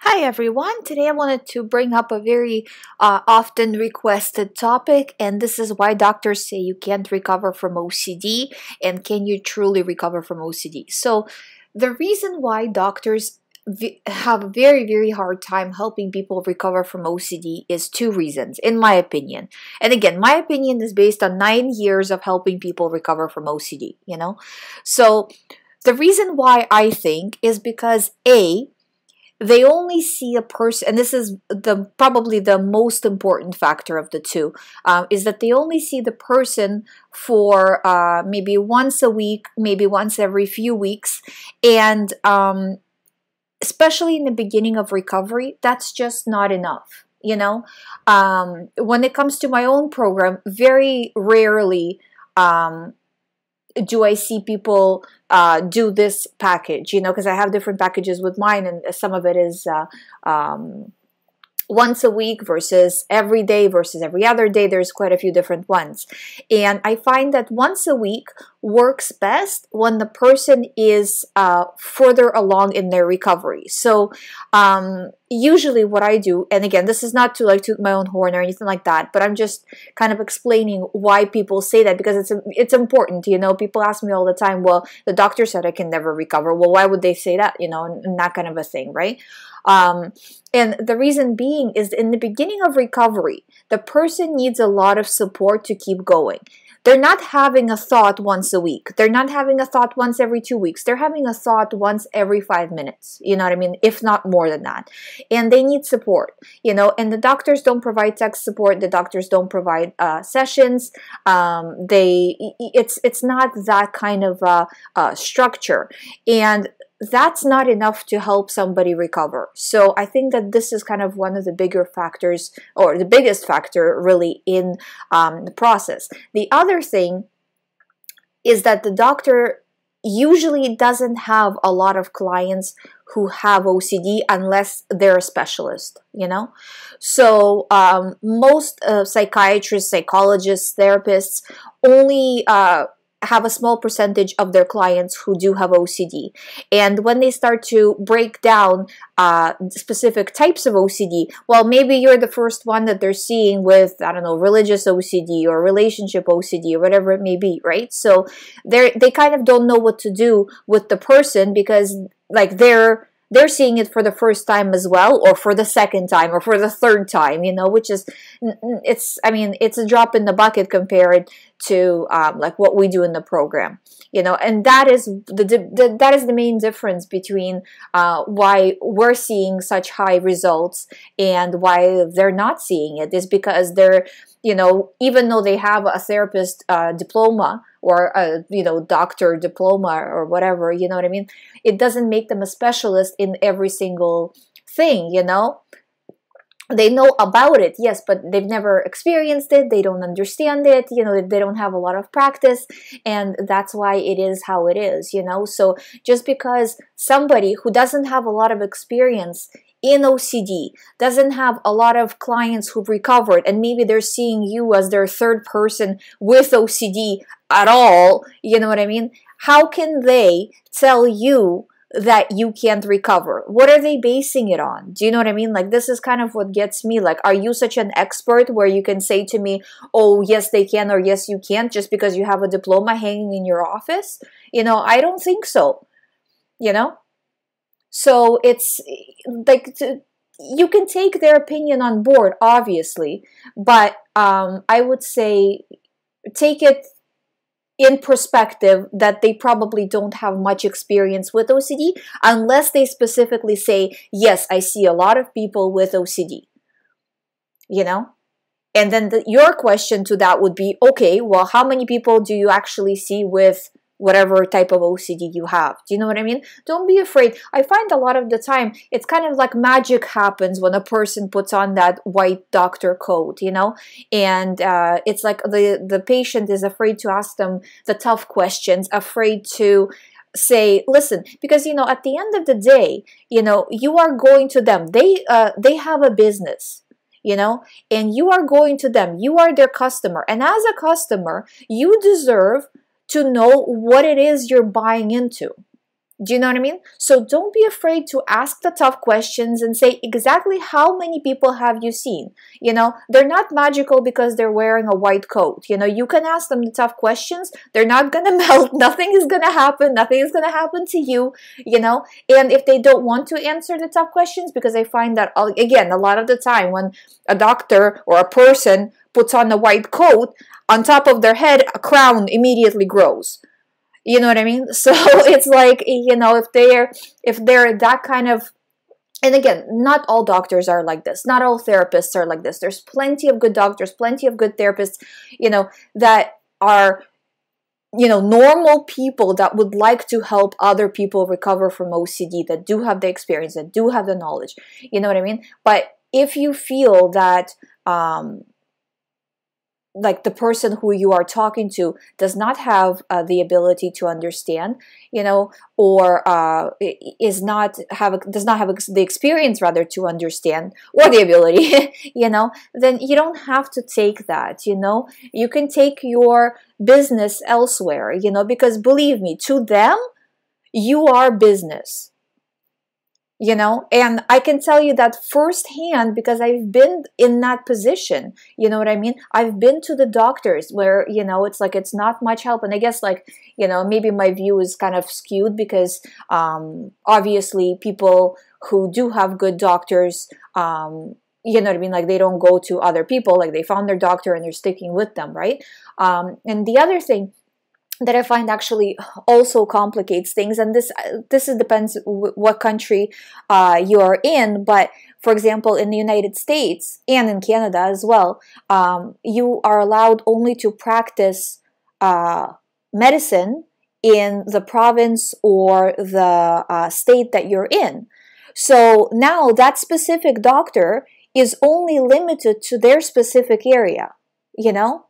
Hi everyone. Today I wanted to bring up a very often requested topic, and this is why doctors say you can't recover from OCD, and can you truly recover from OCD? So, the reason why doctors have a very hard time helping people recover from OCD is two reasons, in my opinion. And again, my opinion is based on 9 years of helping people recover from OCD. So, the reason why I think is because they only see a person, and this is probably the most important factor of the two, is that they only see the person for maybe once a week, maybe once every few weeks, and especially in the beginning of recovery, that's just not enough. When it comes to my own program, very rarely do I see people do this package, because I have different packages with mine, and some of it is once a week versus every day versus every other day. There's quite a few different ones. And I find that once a week works best when the person is further along in their recovery. So usually what I do, and again, this is not to like toot my own horn or anything like that, but I'm just kind of explaining why people say that, because it's important. People ask me all the time, well, the doctor said I can never recover. Well, why would they say that? And that kind of a thing, right? And the reason being is in the beginning of recovery, the person needs a lot of support to keep going. They're not having a thought once a week. They're not having a thought once every 2 weeks. They're having a thought once every 5 minutes, you know what I mean? If not more than that. And they need support, and the doctors don't provide tech support. The doctors don't provide sessions. It's not that kind of structure. And that's not enough to help somebody recover. So I think that this is kind of one of the bigger factors, or the biggest factor really, in the process. The other thing is that the doctor usually doesn't have a lot of clients who have OCD unless they're a specialist, So most psychiatrists, psychologists, therapists only have a small percentage of their clients who do have OCD. And when they start to break down specific types of OCD, well, maybe you're the first one that they're seeing with, I don't know, religious OCD or relationship OCD or whatever it may be, right? So they kind of don't know what to do with the person, because like they're seeing it for the first time as well, or for the second time, or for the third time, which is, it's a drop in the bucket compared to like what we do in the program, and that is the main difference between why we're seeing such high results and why they're not seeing it, is because they're, even though they have a therapist diploma, or a doctor diploma or whatever, you know what I mean, it doesn't make them a specialist in every single thing. They know about it, yes, but they've never experienced it. They don't understand it. They don't have a lot of practice, and that's why it is how it is. So just because somebody who doesn't have a lot of experience in OCD, doesn't have a lot of clients who've recovered, and maybe they're seeing you as their third person with OCD at all, you know what I mean? How can they tell you that you can't recover? What are they basing it on? Do you know what I mean? Like, this is kind of what gets me. Like, are you such an expert where you can say to me, oh, yes, they can, or yes, you can't, just because you have a diploma hanging in your office? I don't think so, So it's like, you can take their opinion on board, obviously, but I would say take it in perspective that they probably don't have much experience with OCD, unless they specifically say, yes, I see a lot of people with OCD, And then your question to that would be, okay, well, how many people do you actually see with whatever type of OCD you have? Do you know what I mean? Don't be afraid. I find a lot of the time it's kind of like magic happens when a person puts on that white doctor coat, and it's like the patient is afraid to ask them the tough questions, afraid to say, listen, because at the end of the day, you are going to them. They have a business, and you are going to them. You are their customer, and as a customer, you deserve to know what it is you're buying into. Do you know what I mean? So don't be afraid to ask the tough questions and say exactly how many people have you seen. You know, they're not magical because they're wearing a white coat. You know, you can ask them the tough questions. They're not going to melt. Nothing is going to happen. Nothing is going to happen to you, you know. And if they don't want to answer the tough questions, because I find that, again, a lot of the time when a doctor or a person puts on a white coat, on top of their head, a crown immediately grows. You know what I mean? So it's like, you know, if they're that kind of, and again, not all doctors are like this. Not all therapists are like this. There's plenty of good doctors, plenty of good therapists, you know, that are, you know, normal people that would like to help other people recover from OCD, that do have the experience, that do have the knowledge. You know what I mean? But if you feel that, like the person who you are talking to does not have the ability to understand, you know, or does not have the experience rather to understand, or the ability, you know, then you don't have to take that, you know. You can take your business elsewhere, you know, because believe me, to them, you are business. You know, and I can tell you that firsthand because I've been in that position. You know what I mean? I've been to the doctors where, you know, it's like it's not much help. And I guess, like, you know, maybe my view is kind of skewed because obviously people who do have good doctors, you know what I mean? Like, they don't go to other people. Like, they found their doctor and they're sticking with them, right? And the other thing that I find actually also complicates things, and this depends what country you are in, but for example, in the United States and in Canada as well, you are allowed only to practice medicine in the province or the state that you're in. So now that specific doctor is only limited to their specific area, you know?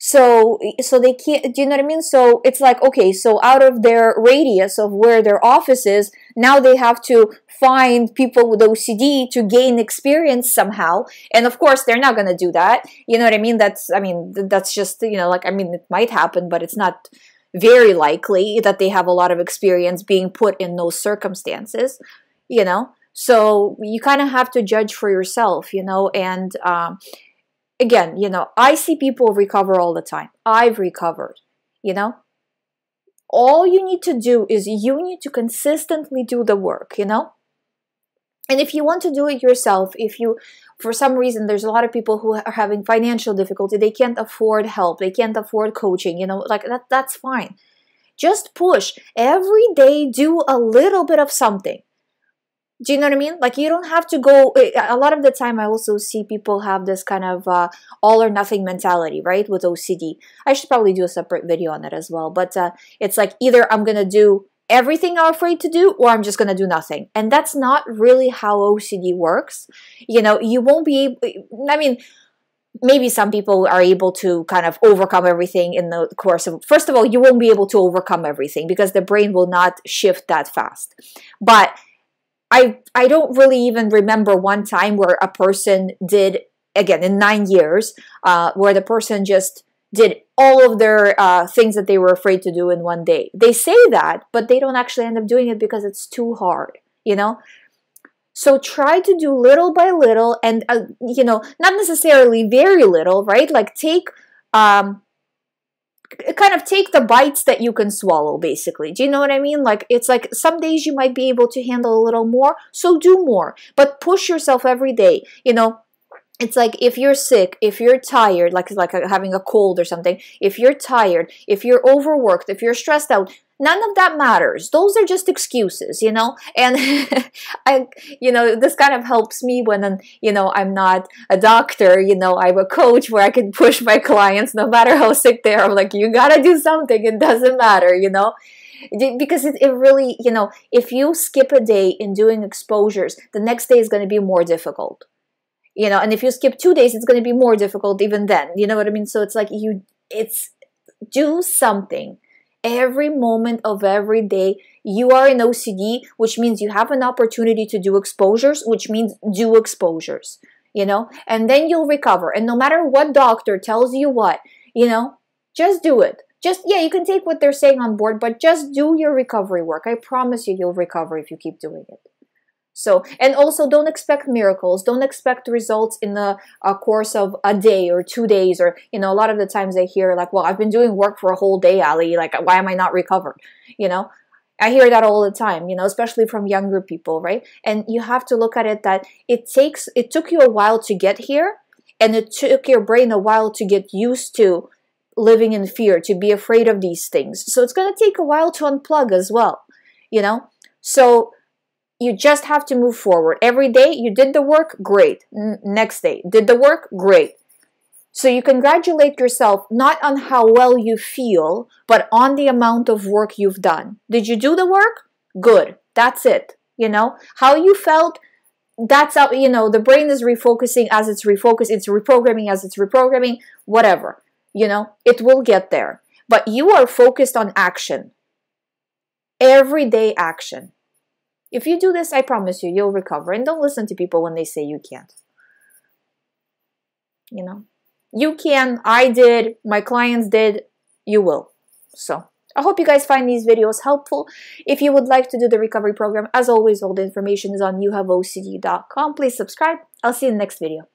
So they can't, do you know what I mean? So it's like, okay, so out of their radius of where their office is, now they have to find people with OCD to gain experience somehow. And of course, they're not going to do that. You know what I mean? That's just, you know, like, I mean, it might happen, but it's not very likely that they have a lot of experience being put in those circumstances, you know? So you kind of have to judge for yourself, you know, and, again, you know, I see people recover all the time. I've recovered, you know. All you need to do is you need to consistently do the work, you know. And if you want to do it yourself, if you, for some reason, there's a lot of people who are having financial difficulty, they can't afford help, they can't afford coaching, you know, like that's fine. Just push. Every day, do a little bit of something. Do you know what I mean? Like, you don't have to go, a lot of the time I also see people have this kind of all or nothing mentality, right, with OCD. I should probably do a separate video on that as well. But it's like, either I'm going to do everything I'm afraid to do, or I'm just going to do nothing. And that's not really how OCD works. You know, you won't be able, I mean, maybe some people are able to kind of overcome everything in the course of, first of all, you won't be able to overcome everything because the brain will not shift that fast. But I don't really even remember one time where a person did, again, in 9 years, where the person just did all of their things that they were afraid to do in one day. They say that, but they don't actually end up doing it because it's too hard, you know? So try to do little by little and, you know, not necessarily very little, right? Like kind of take the bites that you can swallow, basically. Do you know what I mean? Like, it's like some days you might be able to handle a little more, so do more. But push yourself every day. You know, it's like if you're sick, if you're tired, like having a cold or something, if you're tired, if you're overworked, if you're stressed out, none of that matters. Those are just excuses, you know? And you know, this kind of helps me when, you know, I'm not a doctor, you know, I'm a coach where I can push my clients no matter how sick they are. I'm like, you gotta do something. It doesn't matter, you know? Because it really, you know, if you skip a day in doing exposures, the next day is going to be more difficult. You know, and if you skip 2 days, it's going to be more difficult even then. You know what I mean? So it's like do something. Every moment of every day, you are in OCD, which means you have an opportunity to do exposures, which means do exposures, you know, and then you'll recover. And no matter what doctor tells you what, you know, just do it. Just, yeah, you can take what they're saying on board, but just do your recovery work. I promise you, you'll recover if you keep doing it. So, and also don't expect miracles. Don't expect results in the course of a day or 2 days, or, you know, a lot of the times I hear like, well, I've been doing work for a whole day, Ali, like, why am I not recovered? You know, I hear that all the time, you know, especially from younger people, right? And you have to look at it that it took you a while to get here, and it took your brain a while to get used to living in fear, to be afraid of these things. So it's going to take a while to unplug as well, you know? So you just have to move forward. Every day you did the work, great. Next day, did the work, great. So you congratulate yourself not on how well you feel, but on the amount of work you've done. Did you do the work? Good. That's it. You know, how you felt, that's how, you know, the brain is refocusing as it's refocused, it's reprogramming as it's reprogramming, whatever. You know, it will get there. But you are focused on action. Everyday action. If you do this, I promise you, you'll recover. And don't listen to people when they say you can't. You know, you can, I did, my clients did, you will. So I hope you guys find these videos helpful. If you would like to do the recovery program, as always, all the information is on youhaveocd.com. Please subscribe. I'll see you in the next video.